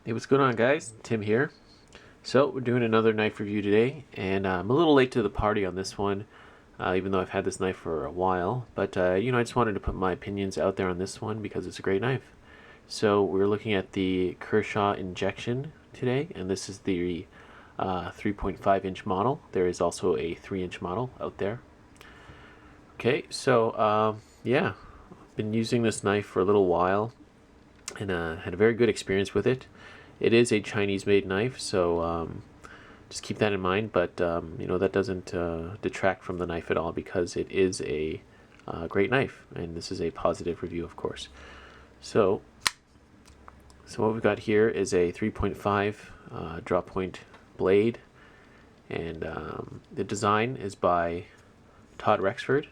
Hey, what's going on, guys? Tim here. So we're doing another knife review today, and I'm a little late to the party on this one, even though I've had this knife for a while. But I just wanted to put my opinions out there on this one because it's a great knife. So we're looking at the Kershaw Injection today, and this is the 3.5-inch model. There is also a 3-inch model out there. Okay, so yeah, I've been using this knife for a little while, and had a very good experience with it. It is a Chinese-made knife, so just keep that in mind. But that doesn't detract from the knife at all, because it is a great knife, and this is a positive review, of course. So what we've got here is a 3.5 drop point blade, and the design is by Todd Rexford.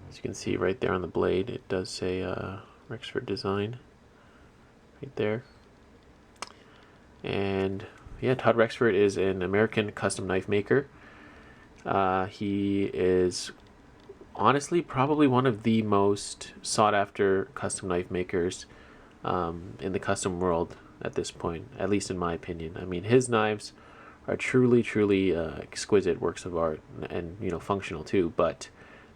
As you can see right there on the blade, it does say Rexford design right there. And yeah, Todd Rexford is an American custom knife maker. He is honestly probably one of the most sought after custom knife makers in the custom world at this point, at least in my opinion. I mean, his knives are truly exquisite works of art, and functional too, but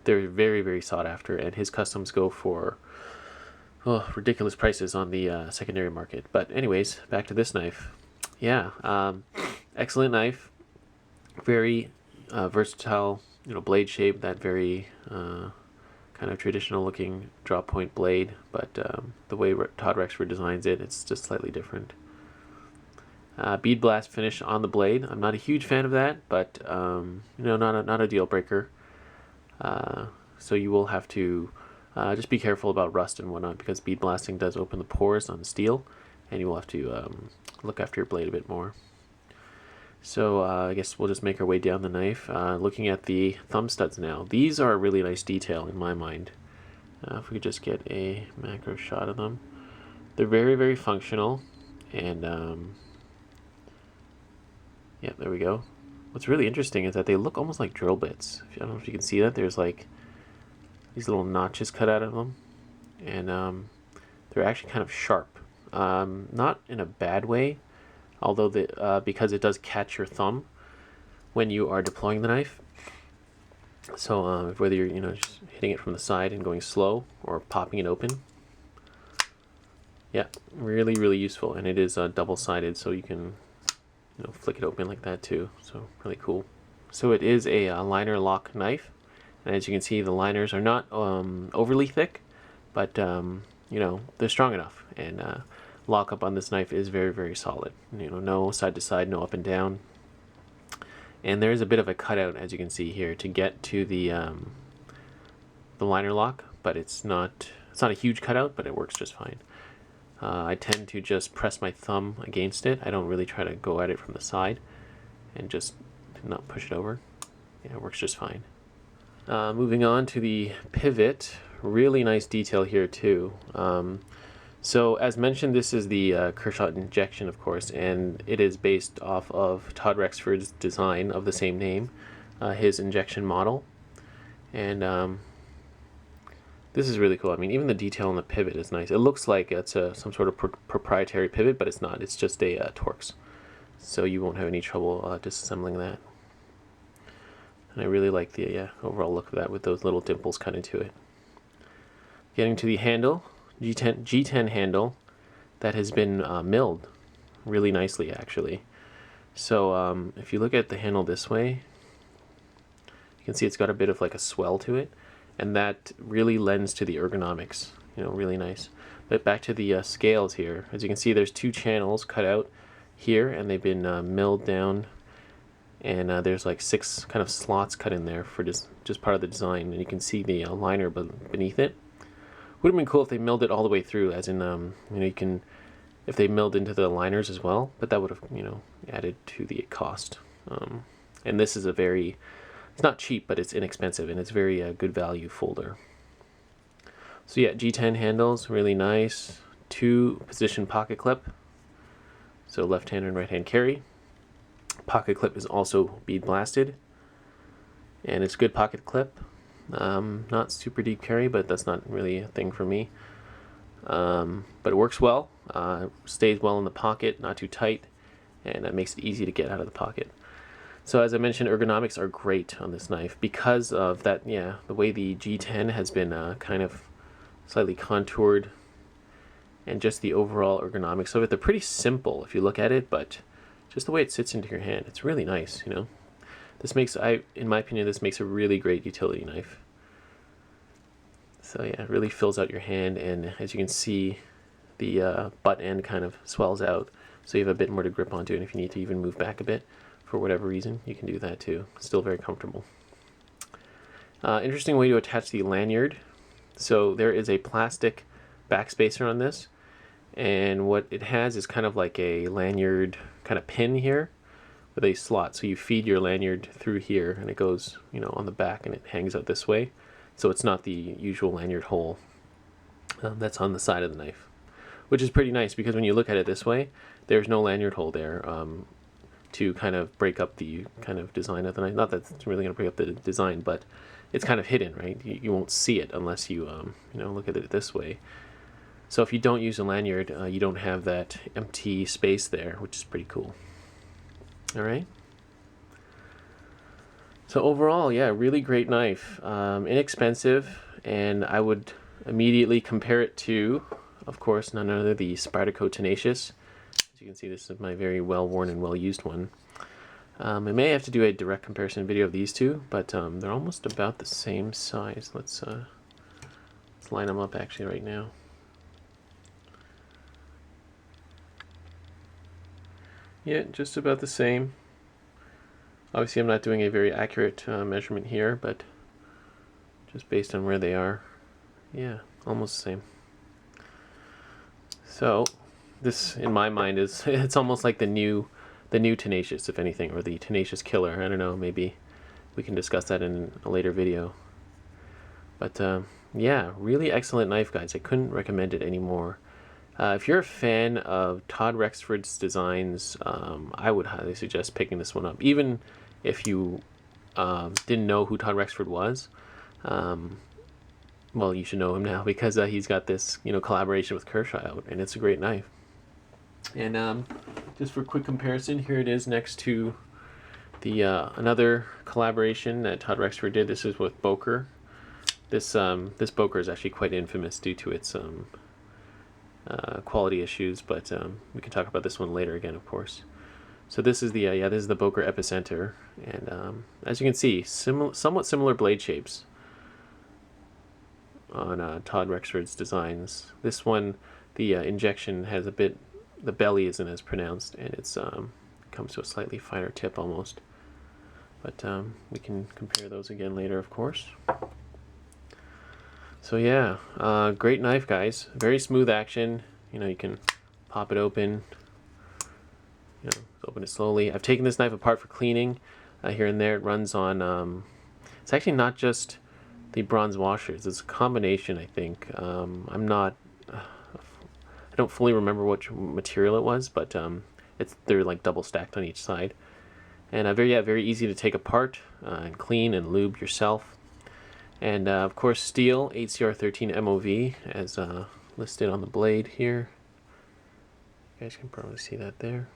they're very, very sought after, and his customs go for ridiculous prices on the secondary market. But anyways, back to this knife. Yeah, excellent knife. Very versatile, blade shape. That very kind of traditional looking drop point blade, but the way Todd Rexford designs it, it's just slightly different. Bead blast finish on the blade. I'm not a huge fan of that, but not a deal breaker. So you will have to just be careful about rust and whatnot, because bead blasting does open the pores on steel, and you will have to look after your blade a bit more. So I guess we'll just make our way down the knife. Looking at the thumb studs now. These are a really nice detail in my mind. If we could just get a macro shot of them. They're very, very functional, and yeah, there we go. What's really interesting is that they look almost like drill bits. I don't know if you can see that. There's like these little notches cut out of them, and they're actually kind of sharp. Not in a bad way, although because it does catch your thumb when you are deploying the knife. So whether you're just hitting it from the side and going slow, or popping it open, yeah, really useful. And it is double-sided, so you can flick it open like that too. So really cool. So it is a liner lock knife. And as you can see, the liners are not overly thick, but they're strong enough, and lockup on this knife is very, very solid. No side to side, no up and down. And there is a bit of a cutout, as you can see here, to get to the liner lock, but it's not a huge cutout, but it works just fine. I tend to just press my thumb against it. I don't really try to go at it from the side, and just not push it over. Yeah, it works just fine. Moving on to the pivot, really nice detail here too. So as mentioned, this is the Kershaw Injection, of course, and it is based off of Todd Rexford's design of the same name, his injection model. And this is really cool. I mean, even the detail on the pivot is nice. It looks like it's some sort of proprietary pivot, but it's not. It's just a Torx, so you won't have any trouble disassembling that. And I really like the overall look of that, with those little dimples cut into it. Getting to the handle, G10 handle, that has been milled really nicely, actually. So if you look at the handle this way, you can see it's got a bit of like a swell to it, and that really lends to the ergonomics. Really nice. But back to the scales here. As you can see, there's 2 channels cut out here, and they've been milled down. And there's like 6 kind of slots cut in there for just part of the design, and you can see the liner beneath it. Would have been cool if they milled it all the way through, as in if they milled into the liners as well, but that would have added to the cost. And this is it's not cheap, but it's inexpensive, and it's very good value folder. So yeah, G10 handles, really nice. 2-position pocket clip, so left hand and right hand carry. Pocket clip is also bead blasted, and it's a good pocket clip. Not super deep carry, but that's not really a thing for me. But it works well. stays well in the pocket, not too tight, and it makes it easy to get out of the pocket. So as I mentioned, ergonomics are great on this knife because of that, yeah, the way the G10 has been kind of slightly contoured, and just the overall ergonomics of it. They're pretty simple if you look at it, but just the way it sits into your hand, it's really nice, you know. This makes, in my opinion, this makes a really great utility knife. So yeah, it really fills out your hand, and as you can see, the butt end kind of swells out, so you have a bit more to grip onto, and if you need to even move back a bit for whatever reason, you can do that too. Still very comfortable. Interesting way to attach the lanyard. So there is a plastic backspacer on this, and what it has is kind of like a lanyard kind of pin here with a slot. So you feed your lanyard through here, and it goes, you know, on the back, and it hangs out this way. So it's not the usual lanyard hole that's on the side of the knife, which is pretty nice because when you look at it this way, there's no lanyard hole there to kind of break up the kind of design of the knife. Not that it's really going to break up the design, but it's kind of hidden, right? You won't see it unless you you know, look at it this way. So if you don't use a lanyard, you don't have that empty space there, which is pretty cool. All right. So overall, yeah, really great knife, inexpensive, and I would immediately compare it to, of course, none other than the Spyderco Tenacious. As you can see, this is my very well-worn and well-used one. I may have to do a direct comparison video of these two, but they're almost about the same size. Let's line them up actually right now. Yeah, just about the same. Obviously, I'm not doing a very accurate measurement here, but just based on where they are, yeah, almost the same. So this, in my mind, is it's almost like the new Tenacious, if anything, or the Tenacious Killer. I don't know, maybe we can discuss that in a later video. But yeah, really excellent knife, guys. I couldn't recommend it anymore. If you're a fan of Todd Rexford's designs, I would highly suggest picking this one up. Even if you didn't know who Todd Rexford was, well, you should know him now because he's got this, you know, collaboration with Kershaw out, and it's a great knife. And just for quick comparison, here it is next to the another collaboration that Todd Rexford did. This is with Boker. This Boker is actually quite infamous due to its quality issues, but we can talk about this one later again, of course. So this is the yeah, this is the Boker Epicenter, and as you can see, somewhat similar blade shapes on Todd Rexford's designs. This one, the injection has a bit, the belly isn't as pronounced, and it's comes to a slightly finer tip almost. But we can compare those again later, of course. So yeah, great knife, guys. Very smooth action. You know, you can pop it open. You know, open it slowly. I've taken this knife apart for cleaning here and there. It runs on. It's actually not just the bronze washers. It's a combination, I think. I'm not. I don't fully remember which material it was, but they're like double stacked on each side, and very easy to take apart and clean and lube yourself. And of course, steel 8CR13 MOV as listed on the blade here. You guys can probably see that there.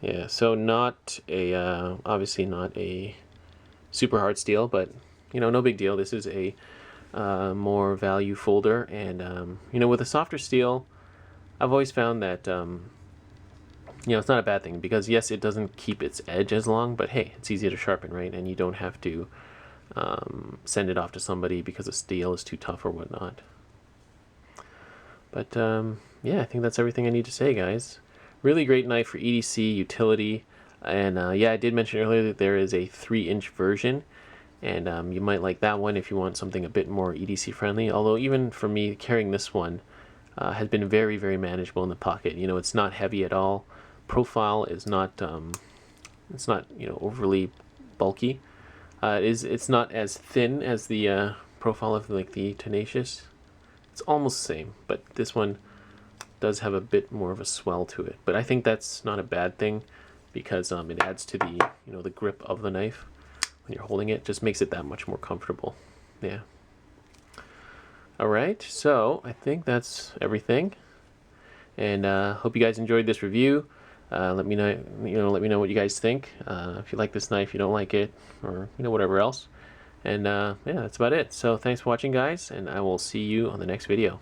Yeah, so not a obviously not a super hard steel, but you know, no big deal. This is a more value folder, and you know, with a softer steel, I've always found that you know, it's not a bad thing because yes, it doesn't keep its edge as long, but hey, it's easy to sharpen, right? And you don't have to send it off to somebody because the steel is too tough or whatnot. But yeah, I think that's everything I need to say, guys. Really great knife for EDC utility, and yeah, I did mention earlier that there is a 3-inch version, and you might like that one if you want something a bit more EDC friendly. Although even for me, carrying this one has been very manageable in the pocket. You know, it's not heavy at all. Profile is not it's not, you know, overly bulky. It's not as thin as the profile of like the Tenacious. It's almost the same, but this one does have a bit more of a swell to it. But I think that's not a bad thing because it adds to the, you know, the grip of the knife when you're holding it. Just makes it that much more comfortable. Yeah. Alright, so I think that's everything. And hope you guys enjoyed this review. Let me know, let me know what you guys think. If you like this knife, you don't like it, or whatever else. And yeah, that's about it. So thanks for watching, guys, and I will see you on the next video.